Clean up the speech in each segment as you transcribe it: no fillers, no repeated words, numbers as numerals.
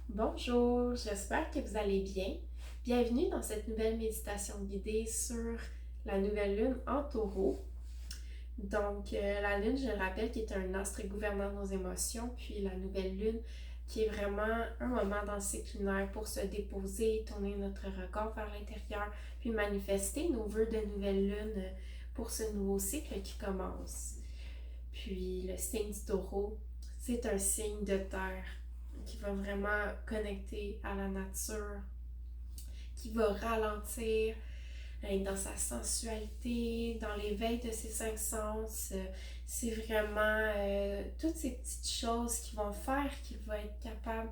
Bonjour, j'espère que vous allez bien. Bienvenue dans cette nouvelle méditation guidée sur la nouvelle lune en taureau. La lune, je le rappelle, qui est un astre gouvernant nos émotions, puis la nouvelle lune qui est vraiment un moment dans le cycle lunaire pour se déposer, tourner notre regard vers l'intérieur, puis manifester nos vœux de nouvelle lune pour ce nouveau cycle qui commence. Puis le signe du taureau, c'est un signe de terre qui va vraiment connecter à la nature, qui va ralentir dans sa sensualité, dans l'éveil de ses cinq sens. C'est vraiment toutes ces petites choses qui vont faire qu'il va être capable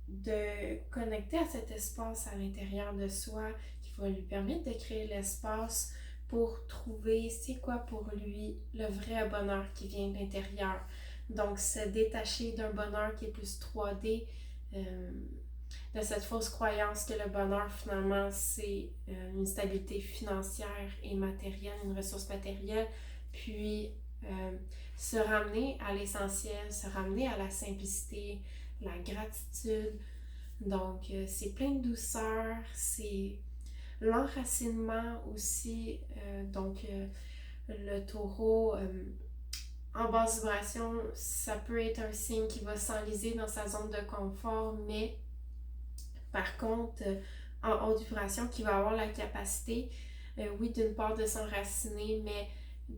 de connecter à cet espace à l'intérieur de soi, qui va lui permettre de créer l'espace pour trouver c'est quoi pour lui le vrai bonheur qui vient de l'intérieur. Donc, se détacher d'un bonheur qui est plus 3D, de cette fausse croyance que le bonheur, finalement, c'est une stabilité financière et matérielle, une ressource matérielle, puis se ramener à l'essentiel, se ramener à la simplicité, la gratitude. Donc, c'est plein de douceur, c'est l'enracinement aussi. Le taureau, en basse vibration, ça peut être un signe qui va s'enliser dans sa zone de confort, mais par contre, en haute vibration, qui va avoir la capacité, oui, d'une part de s'enraciner, mais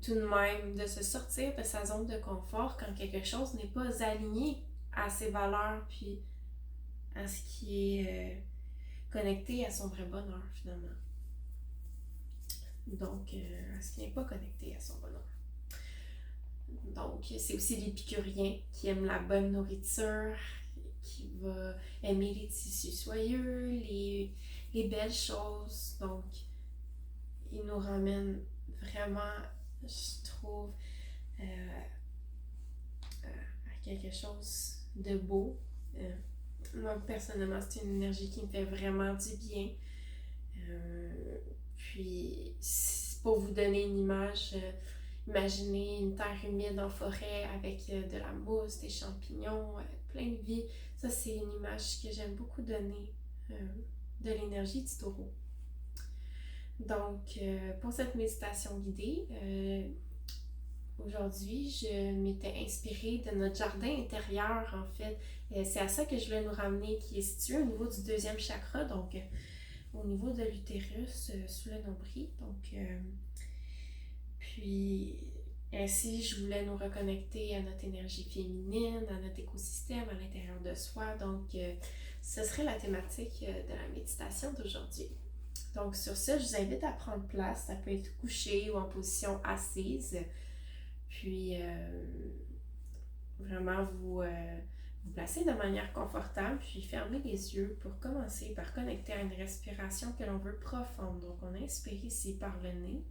tout de même de se sortir de sa zone de confort quand quelque chose n'est pas aligné à ses valeurs, puis à ce qui est connecté à son vrai bonheur, finalement. Donc, à ce qui n'est pas connecté à son bonheur. Donc, c'est aussi l'épicurien qui aime la bonne nourriture, qui va aimer les tissus soyeux, les belles choses. Donc, il nous ramène vraiment, je trouve, à quelque chose de beau. Moi, personnellement, c'est une énergie qui me fait vraiment du bien. Puis, pour vous donner une image, imaginez une terre humide en forêt avec de la mousse, des champignons, plein de vie. Ça, c'est une image que j'aime beaucoup donner de l'énergie du taureau. Donc, pour cette méditation guidée, aujourd'hui, je m'étais inspirée de notre jardin intérieur, en fait. C'est à ça que je voulais nous ramener, qui est situé au niveau du deuxième chakra, donc au niveau de l'utérus, sous le nombril. Donc, puis, ainsi, je voulais nous reconnecter à notre énergie féminine, à notre écosystème, à l'intérieur de soi. Donc, ce serait la thématique de la méditation d'aujourd'hui. Donc, sur ce, je vous invite à prendre place. Ça peut être couché ou en position assise. Puis, vraiment vous placer de manière confortable, puis fermer les yeux pour commencer par connecter à une respiration que l'on veut profonde. Donc, on inspire ici par le nez.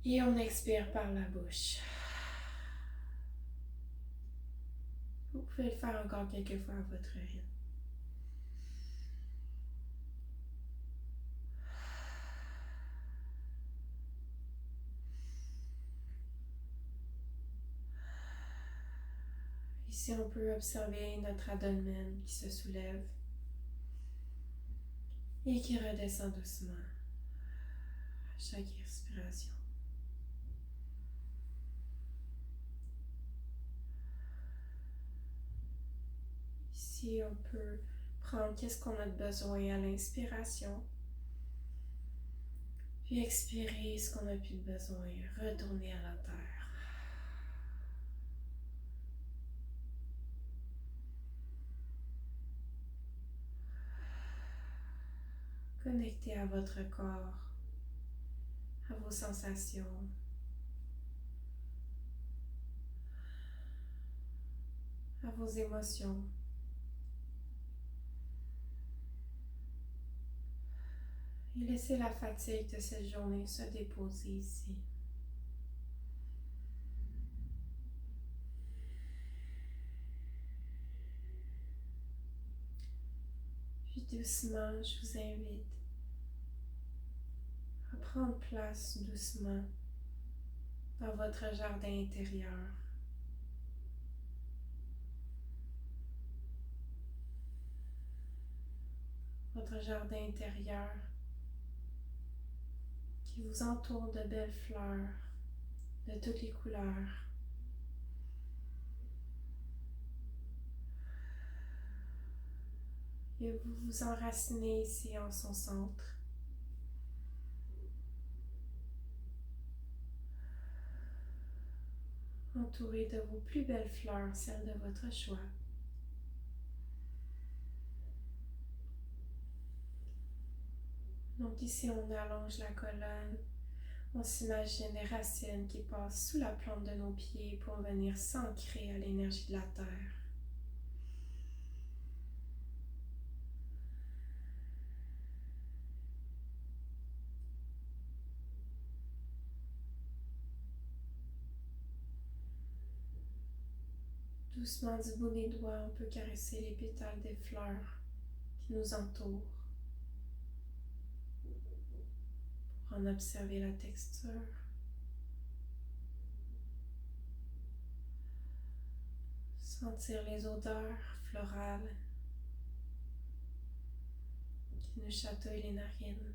Et on expire par la bouche. Vous pouvez le faire encore quelques fois à votre rythme. Ici, on peut observer notre abdomen qui se soulève et qui redescend doucement à chaque respiration. Ici, on peut prendre qu'est-ce qu'on a besoin à l'inspiration, puis expirer ce qu'on n'a plus de besoin, retourner à la terre. Connectez à votre corps, à vos sensations. À vos émotions. Et laissez la fatigue de cette journée se déposer ici. Puis doucement, je vous invite à prendre place doucement dans votre jardin intérieur. votre jardin intérieur qui vous entoure de belles fleurs de toutes les couleurs. Et vous vous enracinez ici en son centre. Entouré de vos plus belles fleurs, celles de votre choix. Donc ici, on allonge la colonne. On s'imagine des racines qui passent sous la plante de nos pieds pour venir s'ancrer à l'énergie de la terre. Doucement du bout des doigts, on peut caresser les pétales des fleurs qui nous entourent pour en observer la texture. Sentir les odeurs florales qui nous chatouillent les narines.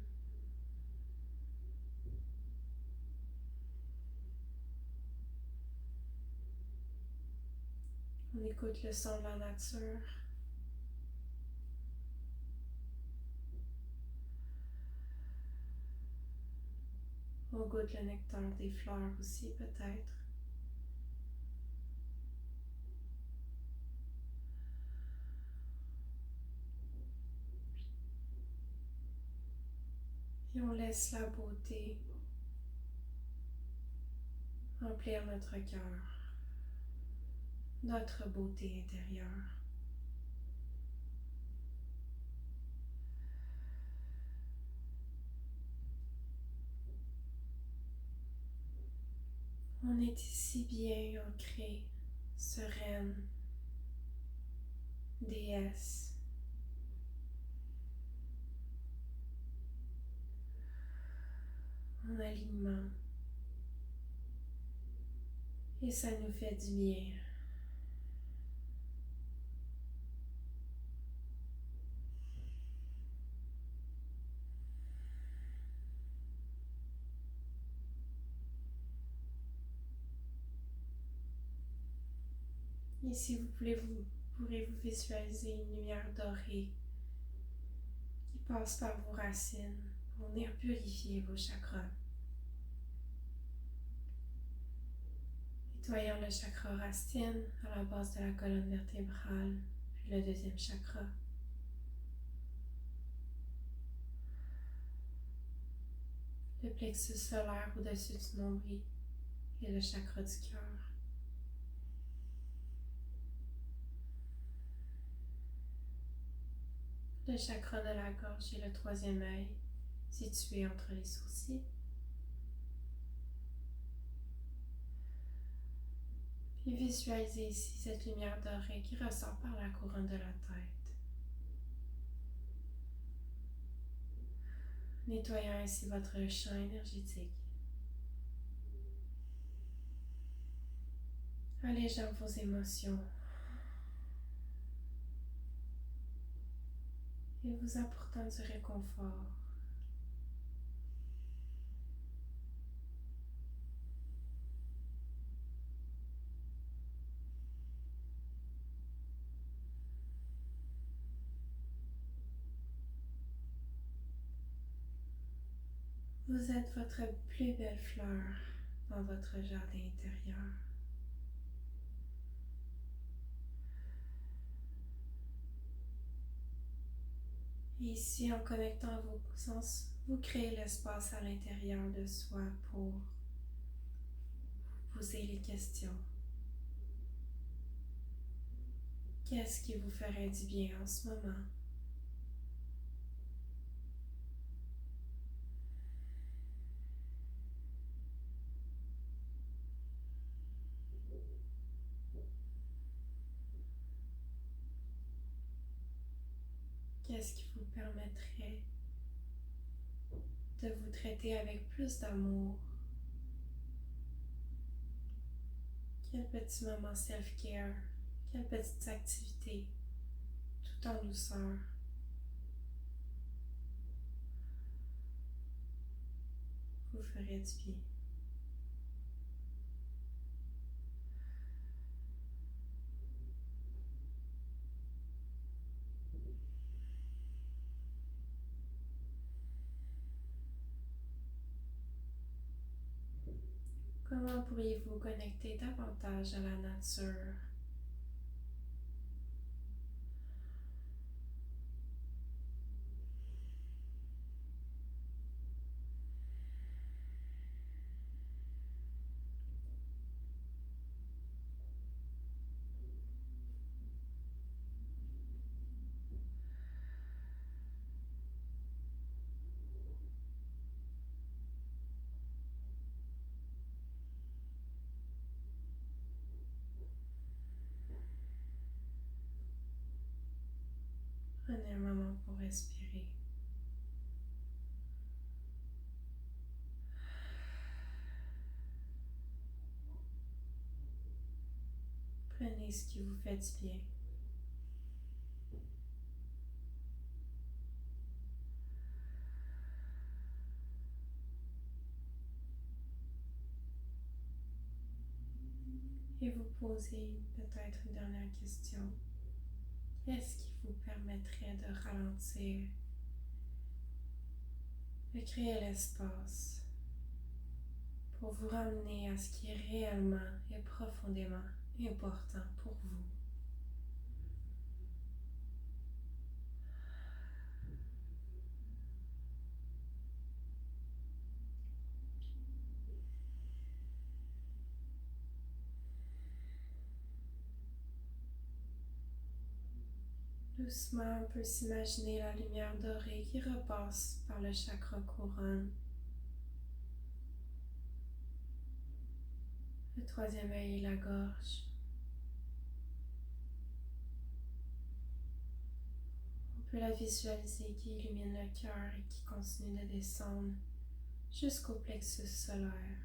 On écoute le son de la nature. On goûte le nectar des fleurs aussi peut-être. Et on laisse la beauté remplir notre cœur, notre beauté intérieure. On est ici bien ancré, sereine, déesse. En alignement. Et ça nous fait du bien. Ici, pourrez vous visualiser une lumière dorée qui passe par vos racines pour venir purifier vos chakras. Nettoyant le chakra racine à la base de la colonne vertébrale, puis le deuxième chakra. Le plexus solaire au-dessus du nombril et le chakra du cœur. Le chakra de la gorge et le troisième œil situé entre les sourcils. Puis visualisez ici cette lumière dorée qui ressort par la couronne de la tête. Nettoyant ainsi votre champ énergétique. Allégeant vos émotions. Et vous apportant du réconfort. Vous êtes votre plus belle fleur dans votre jardin intérieur. Et ici, en connectant à vos sens, vous créez l'espace à l'intérieur de soi pour vous poser les questions. Qu'est-ce qui vous ferait du bien en ce moment? Qu'est-ce qui vous permettrait de vous traiter avec plus d'amour? Quel petit moment self-care, quelle petite activité, tout en douceur, vous ferait du bien. Comment pourriez-vous connecter davantage à la nature? Prenez un moment pour respirer. Prenez ce qui vous fait du bien. Et vous posez peut-être une dernière question. Qu'est-ce qui vous permettrait de ralentir, de créer l'espace pour vous ramener à ce qui est réellement et profondément important pour vous? Doucement, on peut s'imaginer la lumière dorée qui repasse par le chakra couronne. Le troisième œil et la gorge. On peut la visualiser qui illumine le cœur et qui continue de descendre jusqu'au plexus solaire.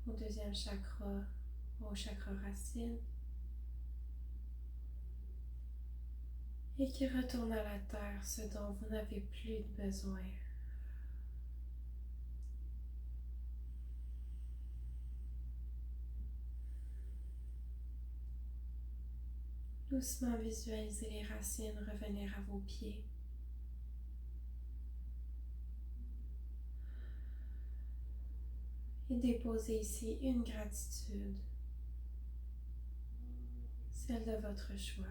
Au deuxième chakra, au chakra racine. Et qui retourne à la terre ce dont vous n'avez plus de besoin. Doucement visualisez les racines revenir à vos pieds. Et déposez ici une gratitude, celle de votre choix.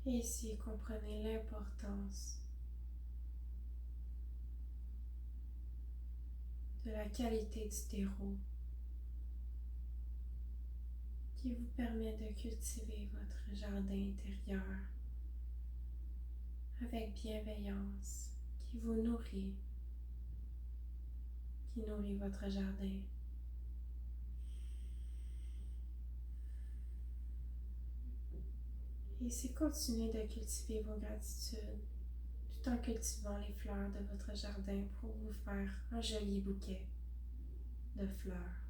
Et ici, comprenez l'importance de la qualité du terreau qui vous permet de cultiver votre jardin intérieur avec bienveillance, qui vous nourrit, qui nourrit votre jardin. Et ici, continuez de cultiver vos gratitudes tout en cultivant les fleurs de votre jardin pour vous faire un joli bouquet de fleurs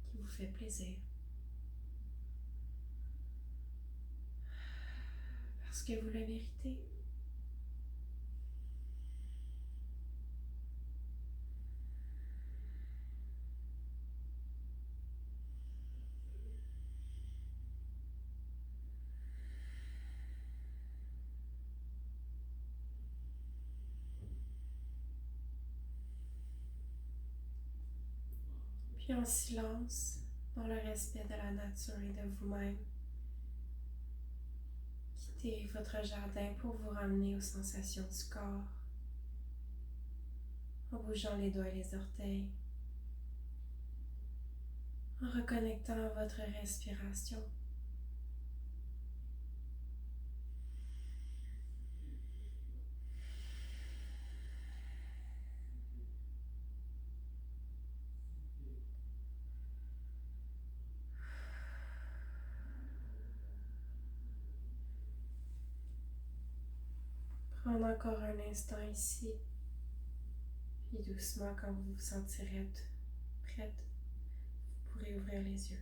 qui vous fait plaisir. Parce que vous le méritez. Puis en silence, dans le respect de la nature et de vous-même, quittez votre jardin pour vous ramener aux sensations du corps, en bougeant les doigts et les orteils, en reconnectant à votre respiration. Prendre encore un instant ici, Et doucement, quand vous vous sentirez prête, vous pourrez ouvrir les yeux.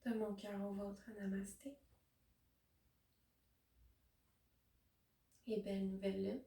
De mon cœur au vôtre, namasté. Et belle nouvelle lune.